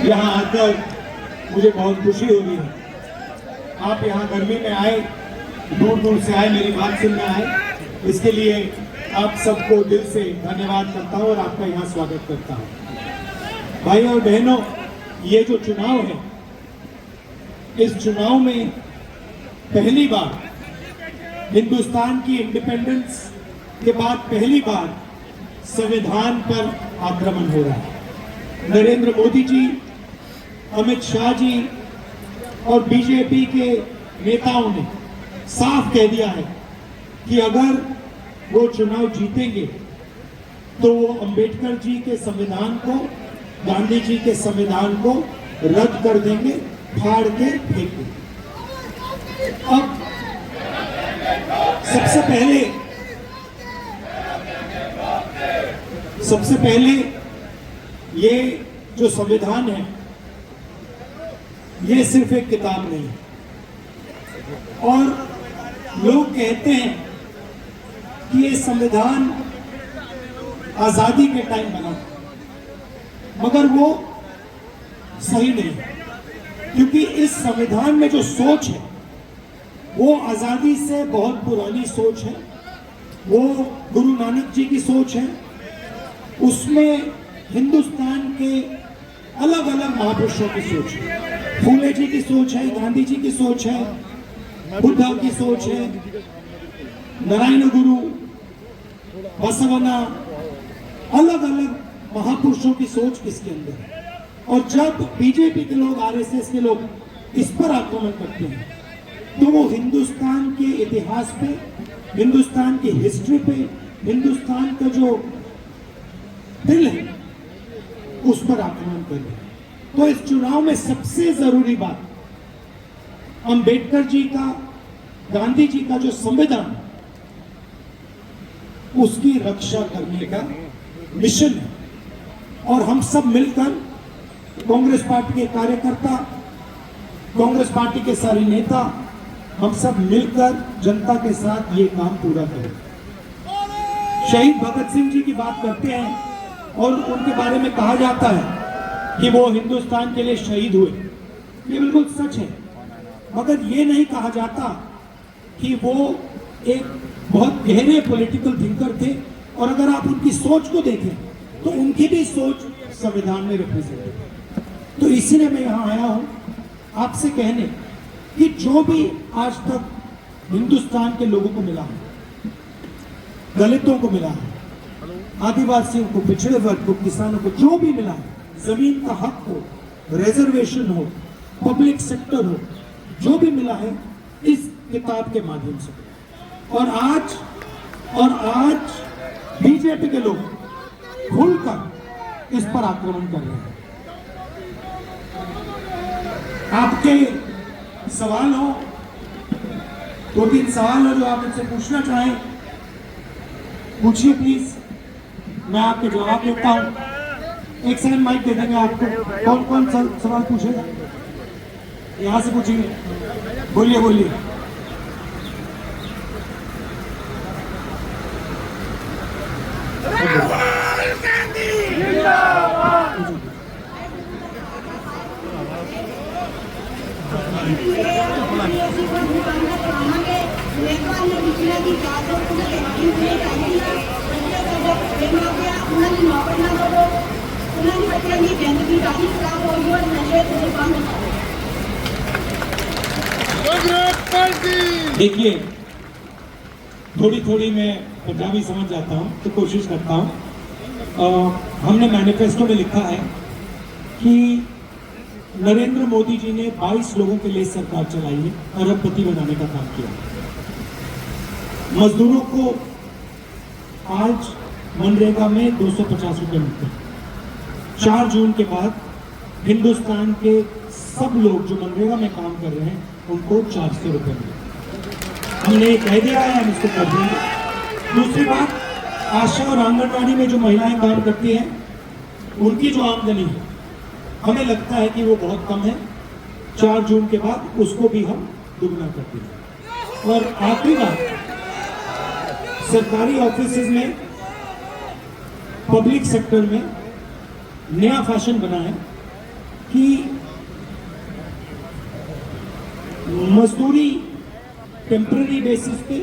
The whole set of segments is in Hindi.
यहाँ आकर मुझे बहुत खुशी हो रही है। आप यहाँ गर्मी में आए, दूर दूर से आए, मेरी बात सुनने आए, इसके लिए आप सबको दिल से धन्यवाद करता हूँ और आपका यहाँ स्वागत करता हूँ। भाई और बहनों, ये जो चुनाव है, इस चुनाव में पहली बार हिंदुस्तान की इंडिपेंडेंस के बाद पहली बार संविधान पर आक्रमण हो रहा है। नरेंद्र मोदी जी, अमित शाह जी और बीजेपी के नेताओं ने साफ कह दिया है कि अगर वो चुनाव जीतेंगे तो वो अंबेडकर जी के संविधान को, गांधी जी के संविधान को रद्द कर देंगे, फाड़ के फेंक देंगे। अब सबसे पहले ये जो संविधान है, ये सिर्फ एक किताब नहीं है। और लोग कहते हैं कि ये संविधान आजादी के टाइम बना, मगर वो सही नहीं है, क्योंकि इस संविधान में जो सोच है वो आजादी से बहुत पुरानी सोच है। वो गुरु नानक जी की सोच है। उसमें हिंदुस्तान के अलग अलग महापुरुषों की सोच है। फूले जी की सोच है, गांधी जी की सोच है, बुद्धा की सोच है, नारायण गुरु, बसवना, अलग अलग महापुरुषों की सोच इसके अंदर है। और जब बीजेपी के लोग, आरएसएस के लोग इस पर आक्रमण करते हैं तो वो हिंदुस्तान के इतिहास पे, हिंदुस्तान की हिस्ट्री पे, हिंदुस्तान का जो दिल है उस पर आक्रमण कर रहे हैं। तो इस चुनाव में सबसे जरूरी बात अंबेडकर जी का, गांधी जी का जो संविधान, उसकी रक्षा करने का मिशन है। और हम सब मिलकर, कांग्रेस पार्टी के कार्यकर्ता, कांग्रेस पार्टी के सारे नेता, हम सब मिलकर जनता के साथ ये काम पूरा करें। शहीद भगत सिंह जी की बात करते हैं और उनके बारे में कहा जाता है कि वो हिंदुस्तान के लिए शहीद हुए। ये बिल्कुल सच है, मगर ये नहीं कहा जाता कि वो एक बहुत गहरे पॉलिटिकल थिंकर थे। और अगर आप उनकी सोच को देखें तो उनकी भी सोच संविधान में रिप्रेजेंट है। तो इसीलिए मैं यहाँ आया हूँ आपसे कहने कि जो भी आज तक हिंदुस्तान के लोगों को मिला है, दलितों को मिला है, आदिवासियों को, पिछड़े वर्ग को, किसानों को, जो भी मिला है, जमीन का हक हो, रिजर्वेशन हो, पब्लिक सेक्टर हो, जो भी मिला है इस किताब के माध्यम से। और आज बीजेपी के लोग खुलकर इस पर आक्रमण कर रहे हैं। आपके सवाल हो, 2-3 सवाल हो जो आप मुझसे पूछना चाहें, पूछिए प्लीज, मैं आपके जवाब देता हूं। एक सेकंड माइक दे देंगे आपको। कौन कौन सा सवाल पूछेगा? यहां से पूछेंगे, बोलिए बोलिए। देखिए, थोड़ी थोड़ी मैं पंजाबी समझ जाता हूँ तो कोशिश करता हूँ। हमने मैनिफेस्टो में लिखा है कि नरेंद्र मोदी जी ने 22 लोगों के लिए सरकार चलाई है, अरबपति बनाने का काम किया। मजदूरों को आज मनरेगा में 250 रुपये मिलते हैं। 4 जून के बाद हिंदुस्तान के सब लोग जो मनरेगा में काम कर रहे हैं उनको 400 रुपये मिले। हमने कह दिया है, हम इसको कर देंगे। दूसरी बात, आशा और आंगनवाड़ी में जो महिलाएं काम करती हैं उनकी जो आमदनी है, हमें लगता है कि वो बहुत कम है। 4 जून के बाद उसको भी हम दुगना कर देंगे। और आखिरी बात, सरकारी ऑफिसेज में, पब्लिक सेक्टर में नया फैशन बना है कि मजदूरी टेम्पररी बेसिस पे,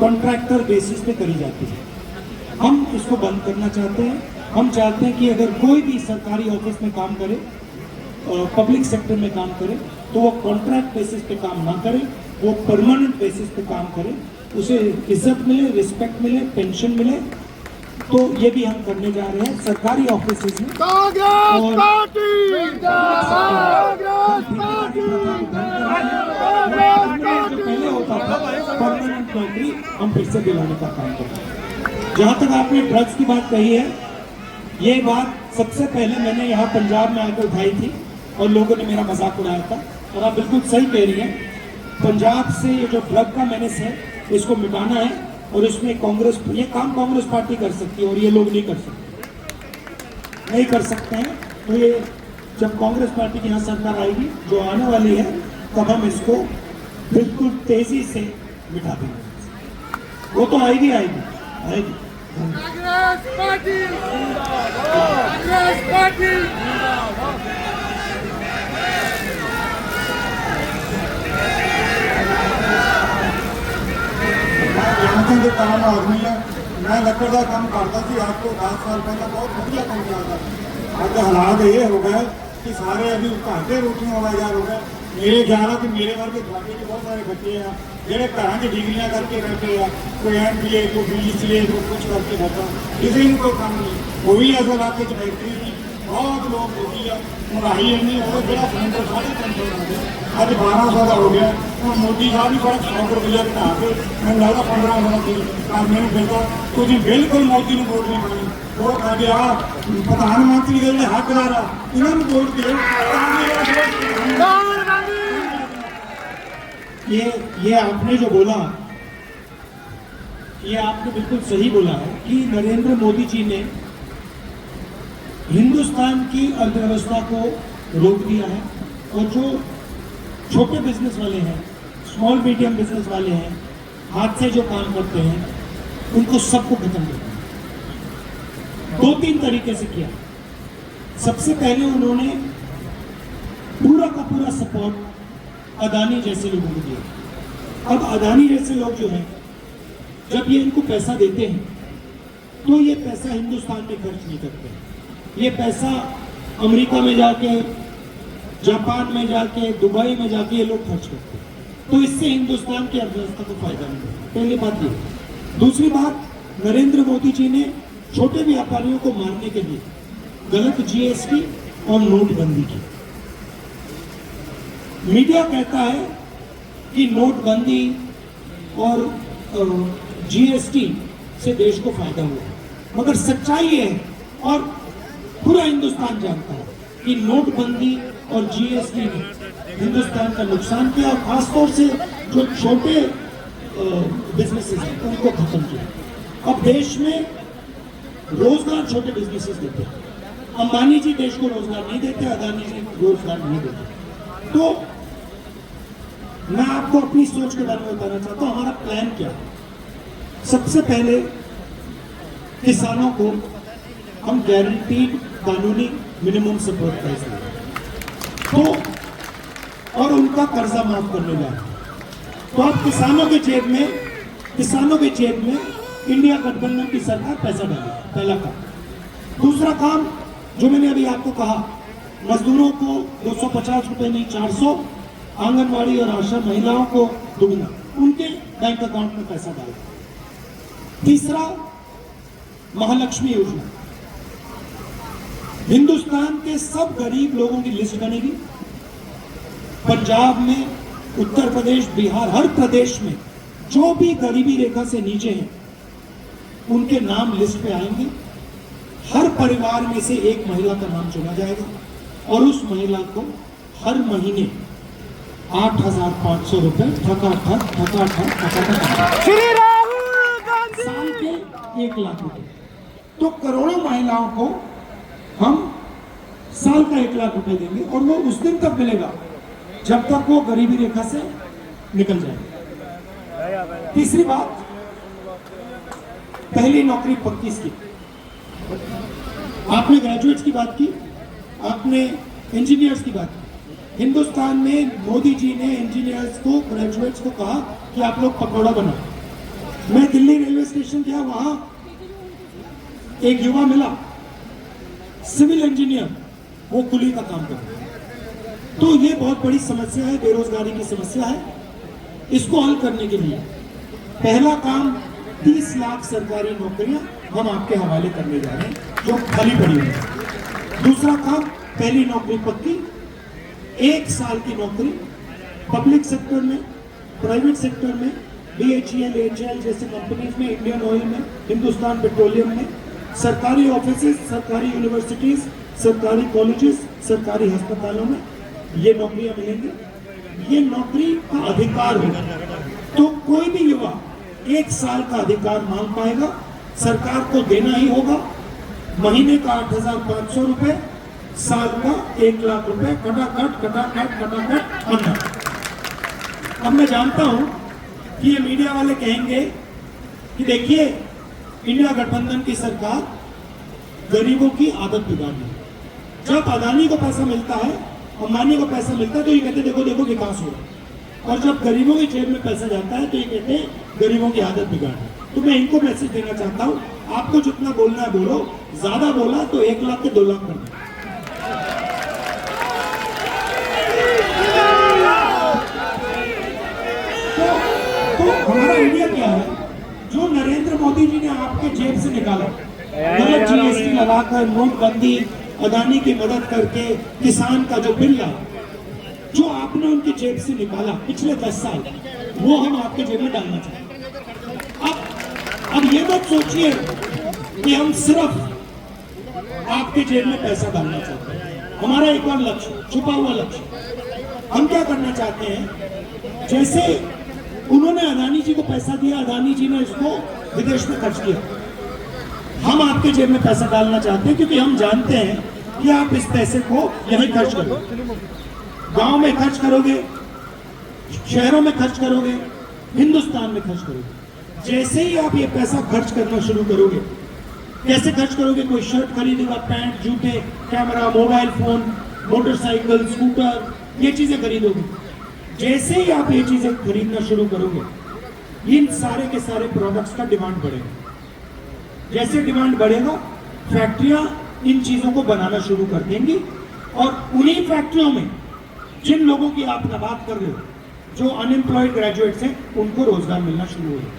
कॉन्ट्रैक्टर बेसिस पे करी जाती है। हम इसको बंद करना चाहते हैं। हम चाहते हैं कि अगर कोई भी सरकारी ऑफिस में काम करे, पब्लिक सेक्टर में काम करे, तो वो कॉन्ट्रैक्ट बेसिस पे काम ना करे, वो परमानेंट बेसिस पे काम करे, उसे इज्जत मिले, रिस्पेक्ट मिले, पेंशन मिले। तो ये भी हम करने जा रहे हैं सरकारी ऑफिस में। कांग्रेस पार्टी जो पहले होता था परमानेंट नौकरी, हम फिर से दिलाने का काम करते हैं। जहाँ तक आपने ड्रग्स की बात कही है, ये बात सबसे पहले मैंने यहाँ पंजाब में आकर उठाई थी और लोगों ने मेरा मजाक उड़ाया था। और आप बिल्कुल सही कह रही हैं, पंजाब से ये जो ड्रग का मेनेस है इसको मिटाना है, और इसमें कांग्रेस, ये काम कांग्रेस पार्टी कर सकती है और ये लोग नहीं कर सकते, नहीं कर सकते हैं। तो ये जब कांग्रेस पार्टी की यहाँ सरकार आएगी जो आने वाली है, तब हम इसको बिल्कुल तेजी से मिटा देंगे। वो तो आएगी आएगी आएगी। कांग्रेस पार्टी कांग्रेस पार्टी के काम आदमी है। मैं लकड़ का काम करता थी आपको 10 साल पहले, बहुत बढ़िया काम करता था। अब हालात ये हो गए कि सारे अभी घाटे रोटियां बाजार हो गए। मेरे ख्याल है कि मेरे वर्गे खाते के बहुत सारे बच्चे हैं जेडे घर की डिग्रियां करके बैठे हैं, कोई MBA, कोई BCA, कोई कुछ करके बैठा, किसी को कोई काम नहीं। वो भी ऐसा इलाके च फैक्ट्री थी, बहुत लोग होती है, महंगाई इन्नी हो गया, सिलेंडर 350 हो गया, अब 1200 का हो गया। और मोदी साहब भी बड़ा 100 रुपया घटा के मैं लगता 1500 की मैंने देखा तुझे बिल्कुल मोदी ने वोट नहीं पाई। वो कहते आ प्रधानमंत्री के हकदार आ, इन्होंने वोट दिए। ये आपने जो बोला, ये आपने बिल्कुल सही बोला है कि नरेंद्र मोदी जी ने हिंदुस्तान की अर्थव्यवस्था को रोक दिया है, और जो छोटे बिजनेस वाले हैं, स्मॉल मीडियम बिजनेस वाले हैं, हाथ से जो काम करते हैं, उनको सबको खत्म कर दिया। 2-3 तरीके से किया। सबसे पहले उन्होंने पूरा का पूरा सपोर्ट अदानी जैसे लोगों को दिया। अब अदानी जैसे लोग जो हैं, जब ये इनको पैसा देते हैं तो ये पैसा हिंदुस्तान में खर्च नहीं करते। ये पैसा अमेरिका में जाके, जापान में जाके, दुबई में जाके ये लोग खर्च करते हैं। तो इससे हिंदुस्तान की अर्थव्यवस्था को फायदा नहीं होता। पहली बात ये। दूसरी बात, नरेंद्र मोदी जी ने छोटे व्यापारियों को मारने के लिए गलत GST और नोटबंदी की। मीडिया कहता है कि नोटबंदी और GST से देश को फायदा हुआ, मगर सच्चाई है और पूरा हिंदुस्तान जानता है कि नोटबंदी और GST ने हिंदुस्तान का नुकसान किया, और खासतौर से जो छोटे बिजनेसेस हैं उनको खत्म किया। अब देश में रोजगार छोटे बिजनेसेस देते हैं। अंबानी जी देश को रोजगार नहीं देते, अदानी जी रोजगार नहीं देते। तो मैं आपको अपनी सोच के बारे में बताना चाहता हूं, हमारा प्लान क्या है। सबसे पहले किसानों को हम गारंटीड कानूनी मिनिमम सपोर्ट प्राइस देंगे, तो और उनका कर्जा माफ करने जा रहे हैं। तो अब किसानों के जेब में इंडिया गठबंधन की सरकार पैसा डालेगी, पहला काम। दूसरा काम जो मैंने अभी आपको कहा, मजदूरों को 250 रुपए नहीं 400, आंगनवाड़ी और आशा महिलाओं को दुगना, उनके बैंक अकाउंट में पैसा डालेगा। तीसरा, महालक्ष्मी योजना, हिंदुस्तान के सब गरीब लोगों की लिस्ट बनेगी। पंजाब में, उत्तर प्रदेश, बिहार, हर प्रदेश में जो भी गरीबी रेखा से नीचे हैं उनके नाम लिस्ट पे आएंगे। हर परिवार में से एक महिला का नाम चुना जाएगा और उस महिला को हर महीने 8,500 रुपए श्री राहुल गांधी, साल के 1 लाख रुपए। तो करोड़ों महिलाओं को हम साल का 1 लाख रुपए देंगे, और वो उस दिन तक मिलेगा जब तक वो गरीबी रेखा से निकल जाए। तीसरी बात, पहली नौकरी 25 की। आपने ग्रेजुएट्स की बात की, आपने इंजीनियर्स की बात की। हिंदुस्तान में मोदी जी ने इंजीनियर्स को, ग्रेजुएट्स को कहा कि आप लोग पकौड़ा बनाओ। मैं दिल्ली रेलवे स्टेशन गया, वहां एक युवा मिला, सिविल इंजीनियर, वो कुली का काम कर रहा है। तो ये बहुत बड़ी समस्या है, बेरोजगारी की समस्या है। इसको हल करने के लिए पहला काम 30 लाख सरकारी नौकरियां हम आपके हवाले करने जा रहे हैं जो खाली पड़ी हुई है। दूसरा काम, पहली नौकरी पक्की, 1 साल की नौकरी पब्लिक सेक्टर में, प्राइवेट सेक्टर में, BHEL, HAL जैसे कंपनीज में, इंडियन ऑयल में, हिंदुस्तान पेट्रोलियम में, सरकारी ऑफिसेज, सरकारी यूनिवर्सिटीज, सरकारी कॉलेजेस, सरकारी अस्पतालों में ये नौकरियां मिलेंगी। ये नौकरी का अधिकार होगा, तो कोई भी युवा 1 साल का अधिकार मांग पाएगा, सरकार को देना ही होगा। महीने का 8,500 रुपए, साल का 1 लाख रुपए, कटाकट कटाकट कटाकट अन्ना। अब मैं जानता हूं कि ये मीडिया वाले कहेंगे कि देखिए इंडिया गठबंधन की सरकार गरीबों की आदत बिगाड़ रही है। जब अदानी को पैसा मिलता है, अंबानी को पैसा मिलता है, तो ये कहते देखो देखो विकास हो रहा है, और जब गरीबों की जेब में पैसा जाता है तो ये कहते हैं गरीबों की आदत बिगाड़ रही है। तो मैं इनको मैसेज देना चाहता हूं, आपको जितना बोलना है बोलो, ज्यादा बोला तो 1 लाख के 2 लाख कर दो। तो हमारा इंडिया क्या है, जो नरेंद्र मोदी जी ने आपके जेब से निकाला, गलत GST लगाकर, नोटबंदी, अदानी की मदद करके, किसान का जो बिल लाया, जो आपने उनकी जेब से निकाला पिछले 10 साल, वो हम आपके जेब में डालना चाहते हैं। अब ये मत सोचिए कि हम सिर्फ आपके जेब में पैसा डालना चाहते हैं। हमारा एक और लक्ष्य, छुपा हुआ लक्ष्य, हम क्या करना चाहते हैं, जैसे उन्होंने अदानी जी को पैसा दिया, अदानी जी ने इसको विदेश में खर्च किया, हम आपके जेब में पैसा डालना चाहते हैं, क्योंकि हम जानते हैं कि आप इस पैसे को यहीं खर्च करोगे, गांव में खर्च करोगे, शहरों में खर्च करोगे, हिंदुस्तान में खर्च करोगे। जैसे ही आप ये पैसा खर्च करना शुरू करोगे, कैसे खर्च करोगे, कोई शर्ट खरीदेगा, पैंट, जूते, camera, mobile phone, motorcycle, scooter, ये चीजें खरीदोगे। जैसे ही आप ये चीजें खरीदना शुरू करोगे, इन सारे के सारे प्रोडक्ट्स का डिमांड बढ़ेगा। जैसे डिमांड बढ़ेगा, फैक्ट्रियां इन चीजों को बनाना शुरू कर देंगी, और उन्हीं फैक्ट्रियों में जिन लोगों की आप बात कर रहे हो, जो अनएम्प्लॉयड ग्रेजुएट्स हैं, उनको रोजगार मिलना शुरू होगा।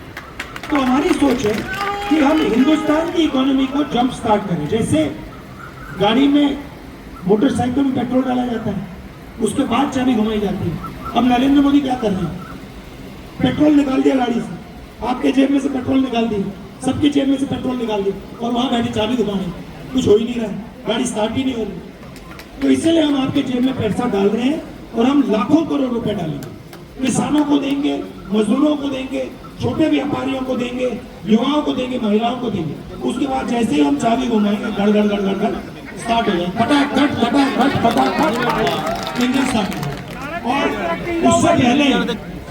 तो हमारी सोच है कि हम हिंदुस्तान की इकोनॉमी को जंप स्टार्ट करें। जैसे गाड़ी में, मोटरसाइकिल में पेट्रोल डाला जाता है, उसके बाद चाबी घुमाई जाती है। अब नरेंद्र मोदी क्या कर रहे हैं, पेट्रोल निकाल दिया गाड़ी से, आपके जेब में से पेट्रोल निकाल दिया, सबके जेब में से पेट्रोल निकाल दिया, और वहां बैठी चाबी घुमाने, कुछ हो ही नहीं रहा, गाड़ी स्टार्ट ही नहीं हो रही। तो इसलिए हम आपके जेब में पैसा डाल रहे हैं, और हम लाखों करोड़ रुपए डालेंगे, किसानों को देंगे, मजदूरों को देंगे, छोटे व्यापारियों को देंगे, युवाओं को देंगे, महिलाओं को देंगे। उसके बाद जैसे ही हम चाबी घुमाएंगे, गड़ गड़ गड़ गड़ गड़ स्टार्ट हो जाए, फटाफट फटाफट फटाफट इंजन स्टार्ट हो जाए। और उससे पहले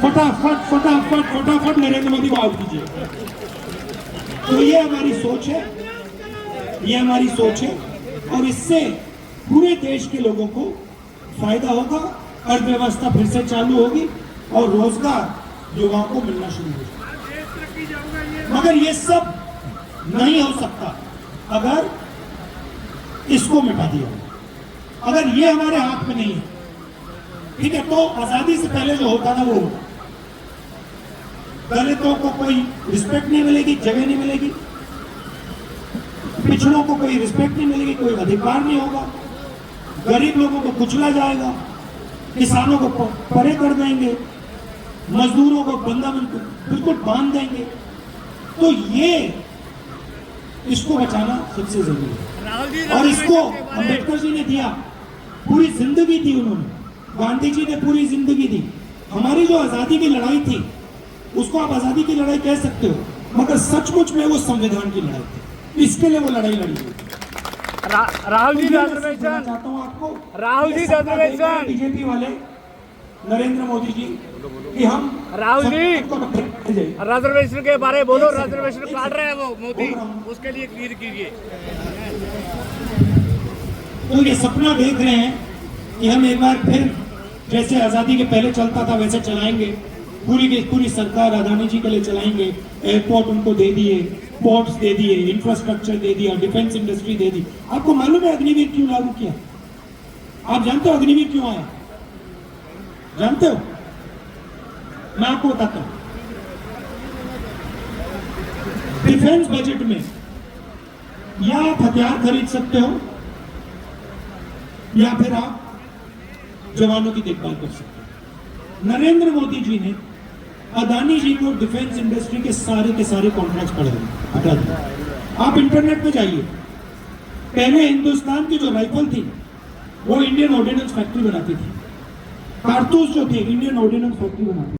फटाफट फटाफट फटाफट नरेंद्र मोदी को आउट कीजिए। तो ये हमारी सोच है, ये हमारी सोच है, और इससे पूरे देश के लोगों को फायदा होगा, अर्थव्यवस्था फिर से चालू होगी, और रोजगार युवाओं को मिलना शुरू होगा। मगर ये सब नहीं हो सकता अगर इसको मिटा दिया, अगर ये हमारे हाथ में नहीं है, ठीक है। तो आजादी से पहले जो होता था वो होगा, दलितों को कोई रिस्पेक्ट नहीं मिलेगी, जगह नहीं मिलेगी, पिछड़ों को कोई रिस्पेक्ट नहीं मिलेगी, कोई अधिकार नहीं होगा, गरीब लोगों को कुचला जाएगा, किसानों को परे कर देंगे, मजदूरों को बंधा बिल्कुल बांध देंगे। तो ये इसको बचाना सबसे जरूरी है, और इसको अंबेडकर जी ने दिया, पूरी जिंदगी दी उन्होंने, गांधी जी ने पूरी जिंदगी दी। हमारी जो आजादी की लड़ाई थी, उसको आप आजादी की लड़ाई कह सकते हो, मगर सचमुच में वो संविधान की लड़ाई थी, इसके लिए वो लड़ाई लड़ी थी। राहुल जी रिजर्वेशन चाहता हूं आपको, राहुल जी रिजर्वेशन, बीजेपी वाले, नरेंद्र मोदी जी, कि हम राहुल जी रिजर्वेशन के बारे में बोलो, रिजर्वेशन काट रहे हैं वो मोदी, उसके लिए क्लियर कीजिए। तो ये सपना देख रहे हैं कि हम एक बार फिर जैसे आज़ादी के पहले चलता था वैसे चलाएंगे, पूरी की पूरी सरकार अदानी जी के लिए चलाएंगे। एयरपोर्ट उनको दे दिए, पोर्ट्स दे दिए, इंफ्रास्ट्रक्चर दे दिया, डिफेंस इंडस्ट्री दे दी। आपको मालूम है अग्निवीर क्यों लागू किया? आप जानते हो अग्निवीर क्यों आया? जानते हो? मैं आपको बताता हूं। डिफेंस बजट में या आप हथियार खरीद सकते हो या फिर आप जवानों की देखभाल कर सकते हो। नरेंद्र मोदी जी ने अदानी जी को डिफेंस इंडस्ट्री के सारे कॉन्ट्रैक्ट हटा दिए। आप इंटरनेट पे जाइए, पहले हिंदुस्तान की जो राइफल थी वो इंडियन ऑर्डिनेंस फैक्ट्री बनाती थी, कारतूस जो थे इंडियन ऑर्डिनेंस फैक्ट्री बनाती थी।